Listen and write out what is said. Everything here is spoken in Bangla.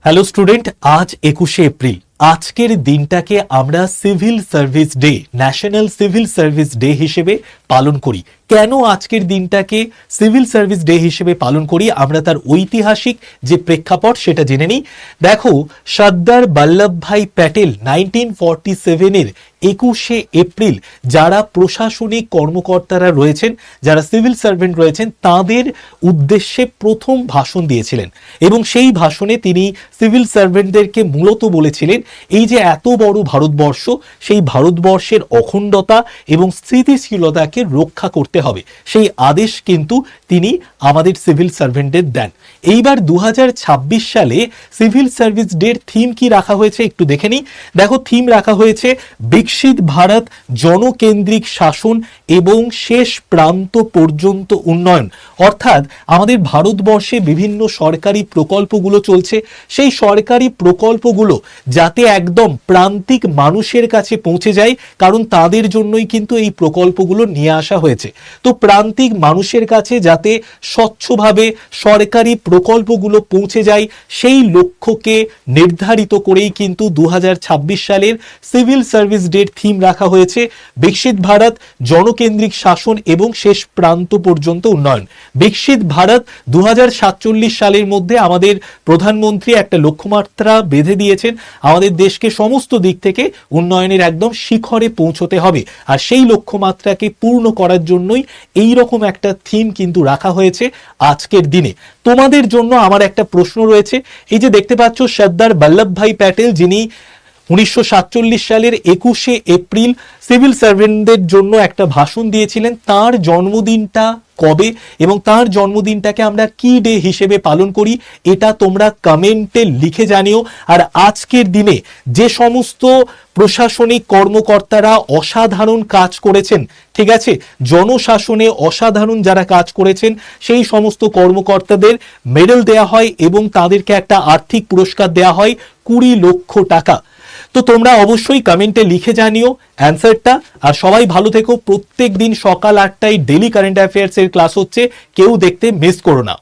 হ্যালো স্টুডেন্ট, আজ 21শে এপ্রিল। আজকের দিনটাকে আমরা civil service day, national civil service day হিসেবে পালন করি। কেন আজকের দিনটাকে সিভিল সার্ভিস ডে হিসেবে পালন করি আমরা তার ঐতিহাসিক যে প্রেক্ষাপট সেটা জেনে নিই। দেখো, সর্দার বল্লভভাই প্যাটেল 1947-এর 21শে এপ্রিল যারা প্রশাসনিক কর্মকর্তারা রয়েছেন, যারা সিভিল সার্ভেন্ট রয়েছেন, তাদের উদ্দেশ্যে প্রথম ভাষণ দিয়েছিলেন এবং সেই ভাষণে তিনি সিভিল সার্ভেন্টদেরকে মূলত বলেছিলেন এই যে এত বড় ভারতবর্ষ, সেই ভারতবর্ষের অখণ্ডতা এবং স্থিতিশীলতাকে রক্ষা করতে হবে, সেই আদেশ কিন্তু তিনি আমাদের সিভিল সার্ভেন্টদের দেন। এইবার 2026 সালে সিভিল সার্ভিস ডের থিম কি রাখা হয়েছে একটু দেখে নিই। দেখো, থিম রাখা হয়েছে বিকশিত ভারত, জনকেন্দ্রিক শাসন এবং শেষ প্রান্ত পর্যন্ত উন্নয়ন। অর্থাৎ আমাদের ভারতবর্ষে বিভিন্ন সরকারি প্রকল্পগুলো চলছে, সেই সরকারি প্রকল্পগুলো যাতে একদম প্রান্তিক মানুষের কাছে পৌঁছে যায়, কারণ তাদের জন্যই কিন্তু এই প্রকল্পগুলো নিয়ে আসা হয়েছে। তো প্রান্তিক মানুষের কাছে যাতে স্বচ্ছভাবে সরকারি প্রকল্পগুলো পৌঁছে যায়, সেই লক্ষ্যকে নির্ধারিত করেই কিন্তু 2026 সালের সিভিল সার্ভিস ডের থিম রাখা হয়েছে বিকশিত ভারত, জনকেন্দ্রিক শাসন এবং শেষ প্রান্ত পর্যন্ত উন্নয়ন। বিকশিত ভারত 2047 সালের মধ্যে আমাদের প্রধানমন্ত্রী একটা লক্ষ্যমাত্রা বেঁধে দিয়েছেন, আমাদের দেশকে সমস্ত দিক থেকে উন্নয়নের একদম শিখরে পৌঁছতে হবে, আর সেই লক্ষ্যমাত্রাকে পূর্ণ করার জন্যই এই রকম একটা থিম কিন্তু রাখা হয়েছে আজকের দিনে। তোমাদের জন্য আমার একটা প্রশ্ন রয়েছে, এই যে দেখতে পাচ্ছ সর্দার বল্লভভাই প্যাটেল যিনি 1947 সালের 21শে এপ্রিল সিভিল সার্ভেন্টদের জন্য একটা ভাষণ দিয়েছিলেন, তার জন্মদিনটা কবে এবং তার জন্মদিনটাকে আমরা কি ডে হিসেবে পালন করি এটা তোমরা কমেন্টে লিখে জানিও। আর আজকের দিনে যে সমস্ত প্রশাসনিক কর্মকর্তারা অসাধারণ কাজ করেছেন, ঠিক আছে, জনশাসনে অসাধারণ যারা কাজ করেছেন, সেই সমস্ত কর্মকর্তাদের মেডেল দেয়া হয় এবং তাদেরকে একটা আর্থিক পুরস্কার দেয়া হয় 20 লক্ষ টাকা। তো তোমরা অবশ্যই কমেন্টে লিখে জানিও অ্যান্সারটা। আর সবাই ভালো থেকো। প্রত্যেক দিন সকাল 8টায় ডেলি কারেন্ট অ্যাফেয়ার্স এর ক্লাস হচ্ছে, কেউ দেখতে মিস করো না।